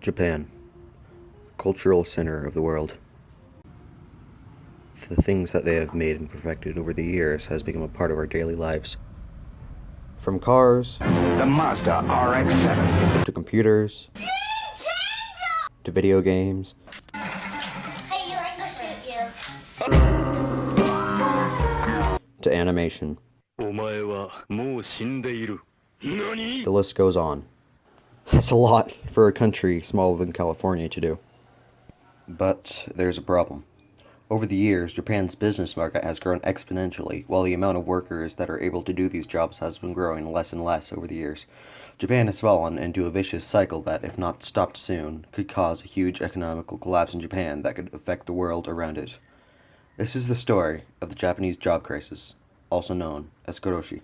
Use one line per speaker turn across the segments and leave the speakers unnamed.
Japan, cultural center of the world. The things that they have made and perfected over the years has become a part of our daily lives. From cars,
the Mazda RX-7,
to computers, to video games,
Hey, you like this shit,
to animation. The list goes on. That's a lot for a country smaller than California to do. But there's a problem. Over the years, Japan's business market has grown exponentially, while the amount of workers that are able to do these jobs has been growing less and less over the years. Japan has fallen into a vicious cycle that, if not stopped soon, could cause a huge economical collapse in Japan that could affect the world around it. This is the story of the Japanese job crisis, also known as Karoshi.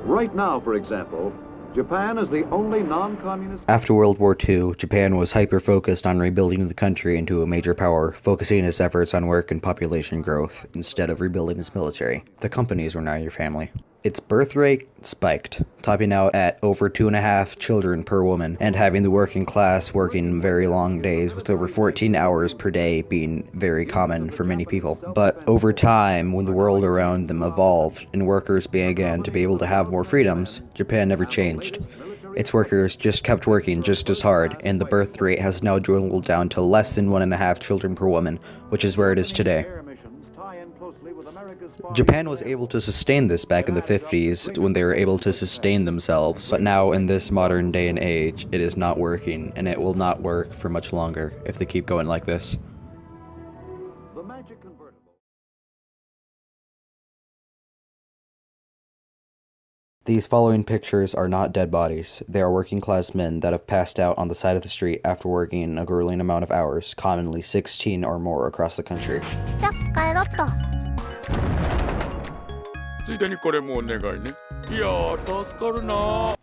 Right now, for example, Japan is the only non-communist...
After World War II, Japan was hyper-focused on rebuilding the country into a major power, focusing its efforts on work and population growth instead of rebuilding its military. The companies were now your family. Its birth rate spiked, topping out at over 2.5 children per woman, and having the working class working very long days with over 14 hours per day being very common for many people. But over time, when the world around them evolved and workers began to be able to have more freedoms, Japan never changed. Its workers just kept working just as hard, and the birth rate has now dwindled down to less than 1.5 children per woman, which is where it is today. Japan was able to sustain this back in the 50s when they were able to sustain themselves, but now in this modern day and age, it is not working, and it will not work for much longer if they keep going like this. These following pictures are not dead bodies. They are working class men that have passed out on the side of the street after working a grueling amount of hours, commonly 16 or more across the country.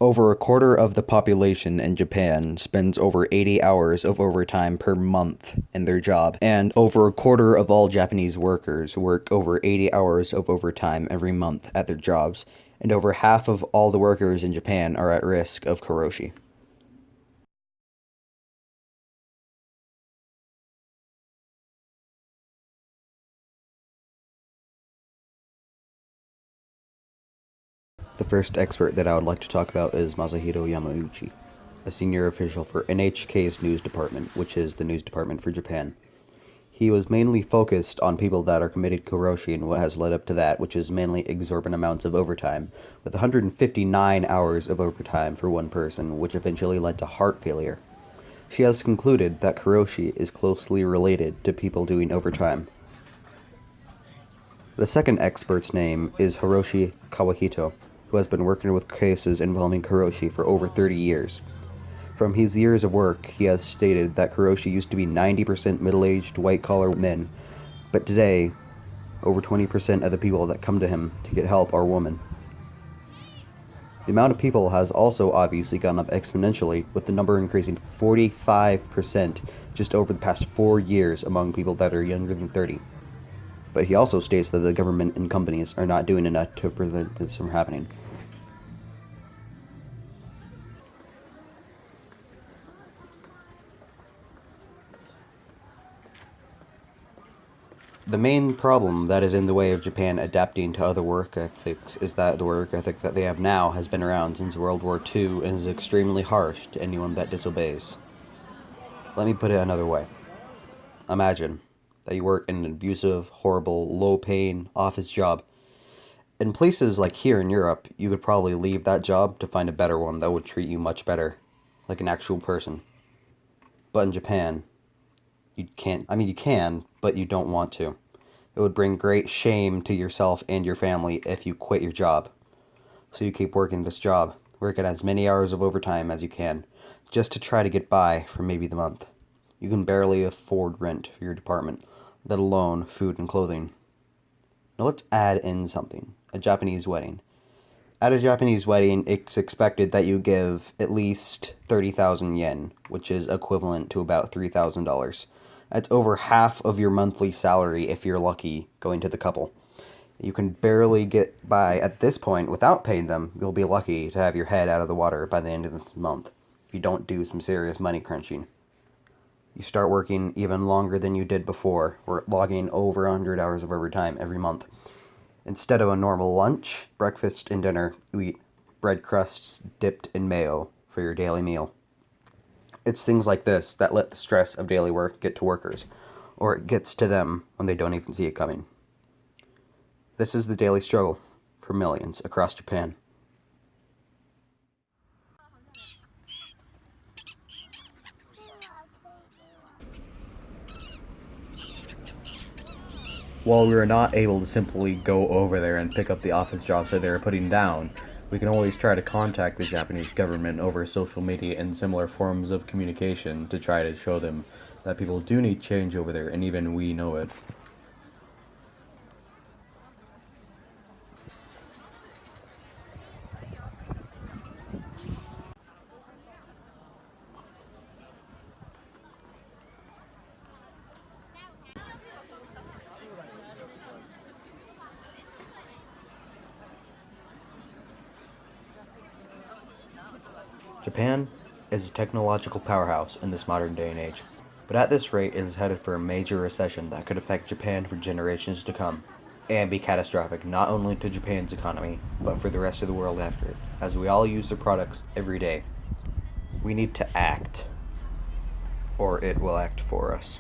Over a quarter of the population in Japan spends over 80 hours of overtime per month in their job, and over a quarter of all Japanese workers work over 80 hours of overtime every month at their jobs, and over half of all the workers in Japan are at risk of Karoshi. The first expert that I would like to talk about is Masahiro Yamauchi, a senior official for NHK's news department, which is the news department for Japan. He was mainly focused on people that are committed Karoshi and what has led up to that, which is mainly exorbitant amounts of overtime, with 159 hours of overtime for one person, which eventually led to heart failure. She has concluded that Karoshi is closely related to people doing overtime. The second expert's name is Hiroshi Kawahito, who has been working with cases involving Karoshi for over 30 years. From his years of work, he has stated that Karoshi used to be 90% middle-aged white-collar men, but today, over 20% of the people that come to him to get help are women. The amount of people has also obviously gone up exponentially, with the number increasing 45% just over the past 4 years among people that are younger than 30. But he also states that the government and companies are not doing enough to prevent this from happening. The main problem that is in the way of Japan adapting to other work ethics is that the work ethic that they have now has been around since World War II and is extremely harsh to anyone that disobeys. Let me put it another way. Imagine that you work in an abusive, horrible, low-paying office job. In places like here in Europe, you could probably leave that job to find a better one that would treat you much better, like an actual person. But in Japan, you can't. You can, but you don't want to. It would bring great shame to yourself and your family if you quit your job. So you keep working this job, working as many hours of overtime as you can, just to try to get by for maybe the month. You can barely afford rent for your department, let alone food and clothing. Now let's add in something, a Japanese wedding. At a Japanese wedding, it's expected that you give at least 30,000 yen, which is equivalent to about $3,000. That's over half of your monthly salary if you're lucky going to the couple. You can barely get by at this point without paying them. You'll be lucky to have your head out of the water by the end of the month if you don't do some serious money crunching. You start working even longer than you did before, or logging over 100 hours of overtime every month. Instead of a normal lunch, breakfast, and dinner, you eat bread crusts dipped in mayo for your daily meal. It's things like this that let the stress of daily work get to workers, or it gets to them when they don't even see it coming. This is the daily struggle for millions across Japan. While we are not able to simply go over there and pick up the office jobs that they are putting down, we can always try to contact the Japanese government over social media and similar forms of communication to try to show them that people do need change over there, and even we know it. Japan is a technological powerhouse in this modern day and age, but at this rate it is headed for a major recession that could affect Japan for generations to come, and be catastrophic not only to Japan's economy, but for the rest of the world after it, as we all use their products every day. We need to act, or it will act for us.